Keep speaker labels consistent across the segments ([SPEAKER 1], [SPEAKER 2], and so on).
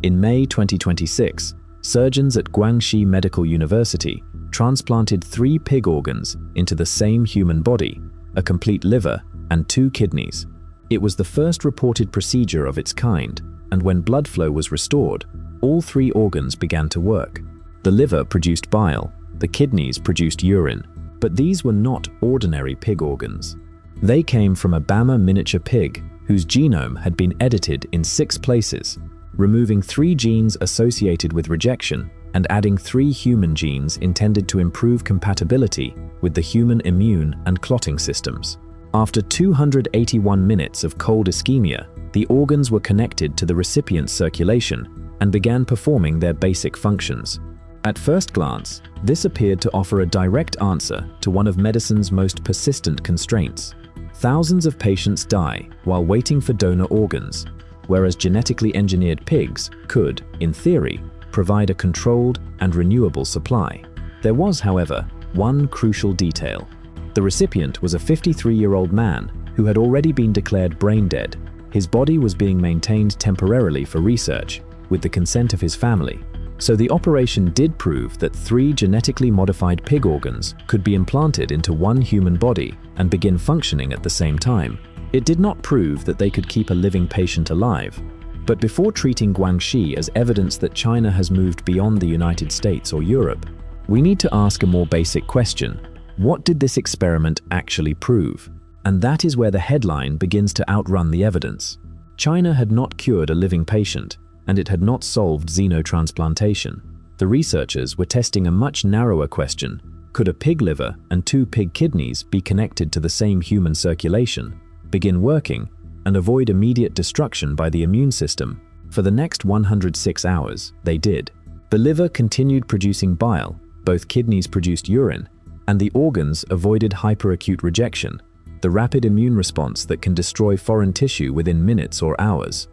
[SPEAKER 1] In May 2026, surgeons at Guangxi Medical University transplanted 3 pig organs into the same human body, a complete liver and 2 kidneys. It was the first reported procedure of its kind, and when blood flow was restored, all 3 organs began to work. The liver produced bile, the kidneys produced urine, but these were not ordinary pig organs. They came from a Bama miniature pig whose genome had been edited in 6 places, removing 3 genes associated with rejection and adding 3 human genes intended to improve compatibility with the human immune and clotting systems. After 281 minutes of cold ischemia, the organs were connected to the recipient's circulation and began performing their basic functions. At first glance, this appeared to offer a direct answer to one of medicine's most persistent constraints. Thousands of patients die while waiting for donor organs, whereas genetically engineered pigs could, in theory, provide a controlled and renewable supply. There was, however, one crucial detail. The recipient was a 53-year-old man who had already been declared brain dead. His body was being maintained temporarily for research, with the consent of his family. So the operation did prove that 3 genetically modified pig organs could be implanted into one human body and begin functioning at the same time. It did not prove that they could keep a living patient alive. But before treating Guangxi as evidence that China has moved beyond the United States or Europe, we need to ask a more basic question. What did this experiment actually prove? And that is where the headline begins to outrun the evidence. China had not cured a living patient, and it had not solved xenotransplantation. The researchers were testing a much narrower question. Could a pig liver and 2 pig kidneys be connected to the same human circulation, begin working, and avoid immediate destruction by the immune system? For the next 106 hours, they did. The liver continued producing bile, both kidneys produced urine, and the organs avoided hyperacute rejection, the rapid immune response that can destroy foreign tissue within minutes or hours.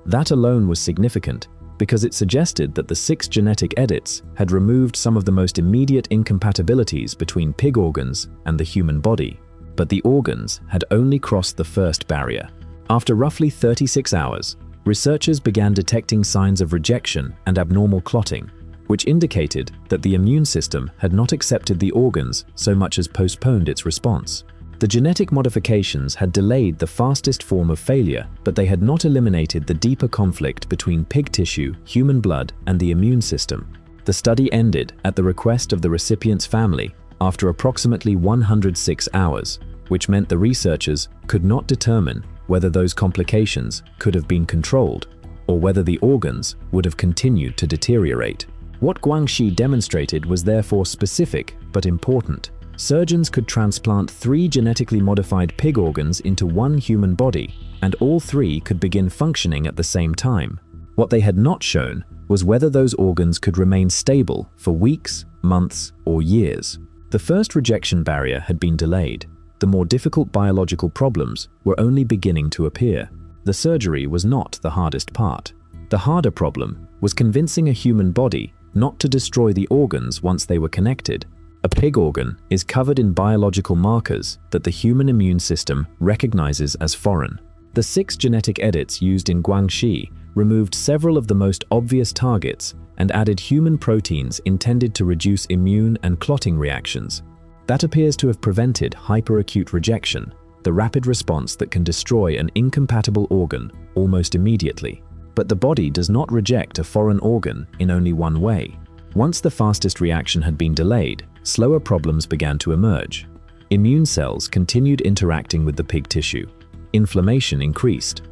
[SPEAKER 1] That alone was significant because it suggested that the 6 genetic edits had removed some of the most immediate incompatibilities between pig organs and the human body. But the organs had only crossed the first barrier. After roughly 36 hours, researchers began detecting signs of rejection and abnormal clotting, which indicated that the immune system had not accepted the organs so much as postponed its response. The genetic modifications had delayed the fastest form of failure, but they had not eliminated the deeper conflict between pig tissue, human blood, and the immune system. The study ended at the request of the recipient's family after approximately 106 hours, which meant the researchers could not determine whether those complications could have been controlled or whether the organs would have continued to deteriorate. What Guangxi demonstrated was therefore specific but important. Surgeons could transplant 3 genetically modified pig organs into one human body, and all 3 could begin functioning at the same time. What they had not shown was whether those organs could remain stable for weeks, months, or years. The first rejection barrier had been delayed. The more difficult biological problems were only beginning to appear. The surgery was not the hardest part. The harder problem was convincing a human body not to destroy the organs once they were connected. A pig organ is covered in biological markers that the human immune system recognizes as foreign. The 6 genetic edits used in Guangxi removed several of the most obvious targets and added human proteins intended to reduce immune and clotting reactions. That appears to have prevented hyperacute rejection, the rapid response that can destroy an incompatible organ almost immediately. But the body does not reject a foreign organ in only one way. Once the fastest reaction had been delayed, slower problems began to emerge. Immune cells continued interacting with the pig tissue. Inflammation increased.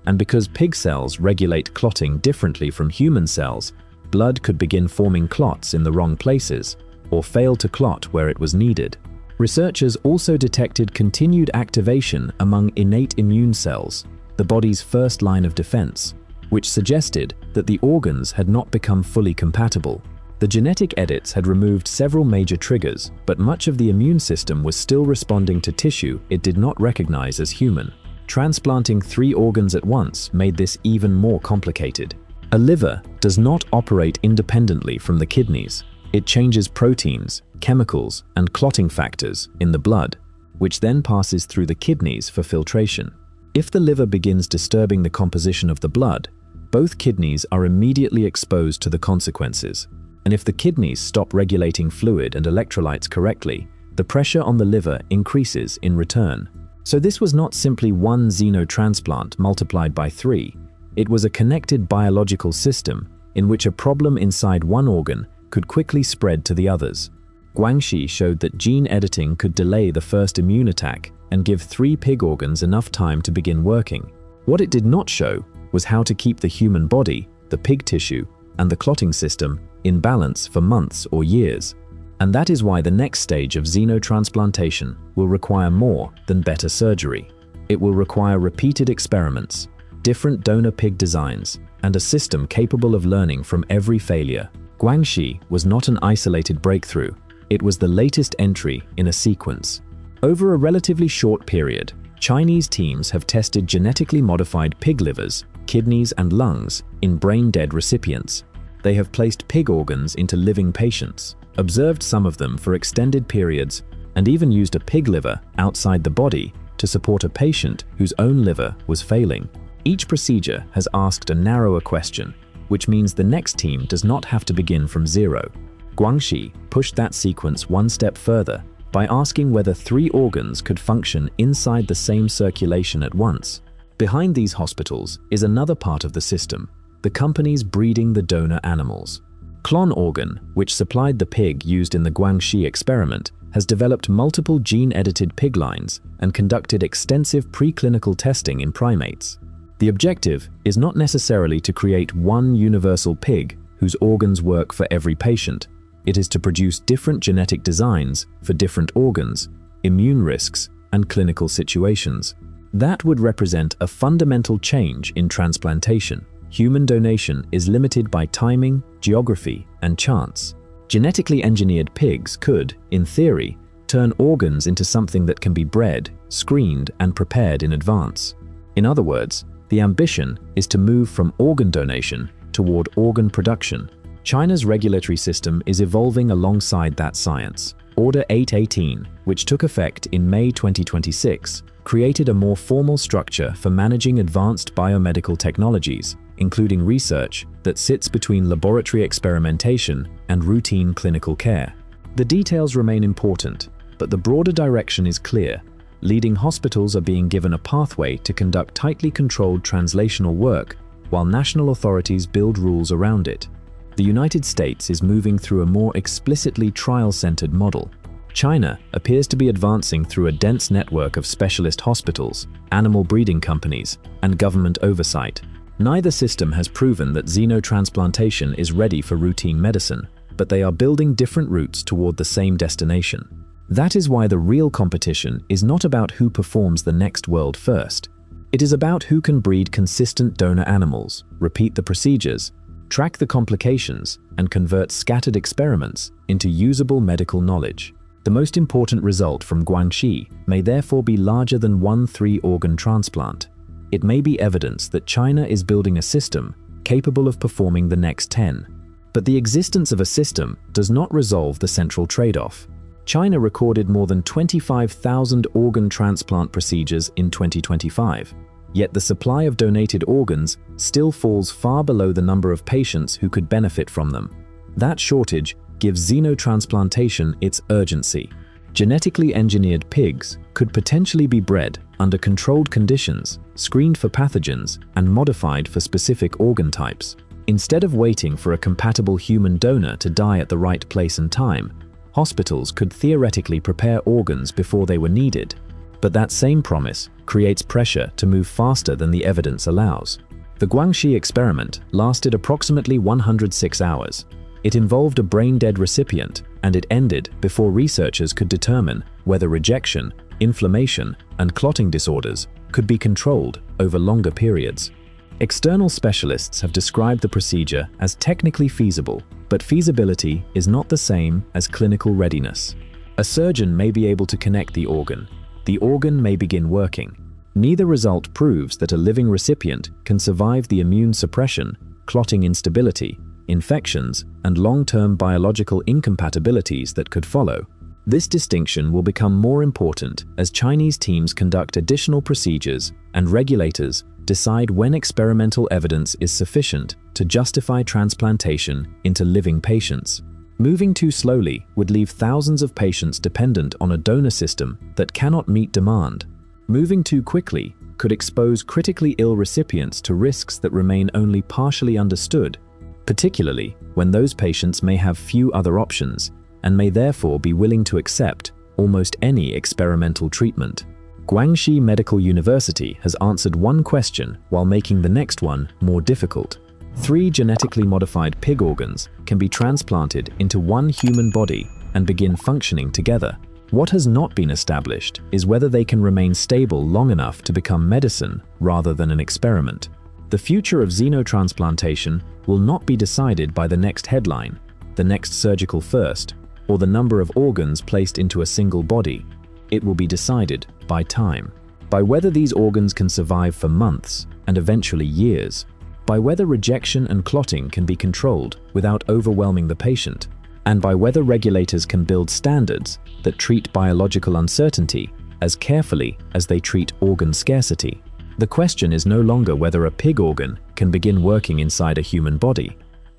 [SPEAKER 1] And because pig cells regulate clotting differently from human cells, blood could begin forming clots in the wrong places, or fail to clot where it was needed. Researchers also detected continued activation among innate immune cells, the body's first line of defense, which suggested that the organs had not become fully compatible. The genetic edits had removed several major triggers, but much of the immune system was still responding to tissue it did not recognize as human. Transplanting 3 organs at once made this even more complicated. A liver does not operate independently from the kidneys. It changes proteins, chemicals, and clotting factors in the blood, which then passes through the kidneys for filtration. If the liver begins disturbing the composition of the blood, both kidneys are immediately exposed to the consequences. And if the kidneys stop regulating fluid and electrolytes correctly, the pressure on the liver increases in return. So this was not simply one xenotransplant multiplied by 3. It was a connected biological system in which a problem inside one organ could quickly spread to the others. Guangxi showed that gene editing could delay the first immune attack and give 3 pig organs enough time to begin working. What it did not show was how to keep the human body, the pig tissue, and the clotting system in balance for months or years. And that is why the next stage of xenotransplantation will require more than better surgery. It will require repeated experiments, different donor pig designs, and a system capable of learning from every failure. Guangxi was not an isolated breakthrough. It was the latest entry in a sequence. Over a relatively short period, Chinese teams have tested genetically modified pig livers, kidneys, and lungs in brain-dead recipients. They have placed pig organs into living patients, observed some of them for extended periods, and even used a pig liver outside the body to support a patient whose own liver was failing. Each procedure has asked a narrower question, which means the next team does not have to begin from zero. Guangxi pushed that sequence one step further by asking whether 3 organs could function inside the same circulation at once. Behind these hospitals is another part of the system, the companies breeding the donor animals. Clon Organ, which supplied the pig used in the Guangxi experiment, has developed multiple gene-edited pig lines and conducted extensive preclinical testing in primates. The objective is not necessarily to create one universal pig whose organs work for every patient. It is to produce different genetic designs for different organs, immune risks, and clinical situations. That would represent a fundamental change in transplantation. Human donation is limited by timing, geography, and chance. Genetically engineered pigs could, in theory, turn organs into something that can be bred, screened, and prepared in advance. In other words, the ambition is to move from organ donation toward organ production. China's regulatory system is evolving alongside that science. Order 818, which took effect in May 2026, created a more formal structure for managing advanced biomedical technologies, including research that sits between laboratory experimentation and routine clinical care. The details remain important, but the broader direction is clear. Leading hospitals are being given a pathway to conduct tightly controlled translational work, while national authorities build rules around it. The United States is moving through a more explicitly trial-centered model. China appears to be advancing through a dense network of specialist hospitals, animal breeding companies, and government oversight. Neither system has proven that xenotransplantation is ready for routine medicine, but they are building different routes toward the same destination. That is why the real competition is not about who performs the next world first. It is about who can breed consistent donor animals, repeat the procedures, track the complications, and convert scattered experiments into usable medical knowledge. The most important result from Guangxi may therefore be larger than one 3-organ transplant. It may be evidence that China is building a system capable of performing the next 10. But the existence of a system does not resolve the central trade-off. China recorded more than 25,000 organ transplant procedures in 2025, yet the supply of donated organs still falls far below the number of patients who could benefit from them. That shortage gives xenotransplantation its urgency. Genetically engineered pigs could potentially be bred under controlled conditions, screened for pathogens, and modified for specific organ types. Instead of waiting for a compatible human donor to die at the right place and time, hospitals could theoretically prepare organs before they were needed. But that same promise creates pressure to move faster than the evidence allows. The Guangxi experiment lasted approximately 106 hours. It involved a brain-dead recipient, and it ended before researchers could determine whether rejection, inflammation, and clotting disorders could be controlled over longer periods. External specialists have described the procedure as technically feasible, but feasibility is not the same as clinical readiness. A surgeon may be able to connect the organ may begin working. Neither result proves that a living recipient can survive the immune suppression, clotting instability, infections, and long-term biological incompatibilities that could follow. This distinction will become more important as Chinese teams conduct additional procedures and regulators decide when experimental evidence is sufficient to justify transplantation into living patients. Moving too slowly would leave thousands of patients dependent on a donor system that cannot meet demand. Moving too quickly could expose critically ill recipients to risks that remain only partially understood, particularly when those patients may have few other options and may therefore be willing to accept almost any experimental treatment. Guangxi Medical University has answered one question while making the next one more difficult. 3 genetically modified pig organs can be transplanted into one human body and begin functioning together. What has not been established is whether they can remain stable long enough to become medicine rather than an experiment. The future of xenotransplantation will not be decided by the next headline, the next surgical first, or the number of organs placed into a single body. It will be decided by time, by whether these organs can survive for months and eventually years, by whether rejection and clotting can be controlled without overwhelming the patient, and by whether regulators can build standards that treat biological uncertainty as carefully as they treat organ scarcity. The question is no longer whether a pig organ can begin working inside a human body.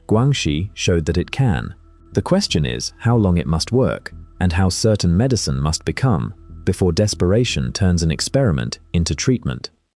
[SPEAKER 1] Guangxi showed that it can. The question is how long it must work, and how certain medicine must become before desperation turns an experiment into treatment.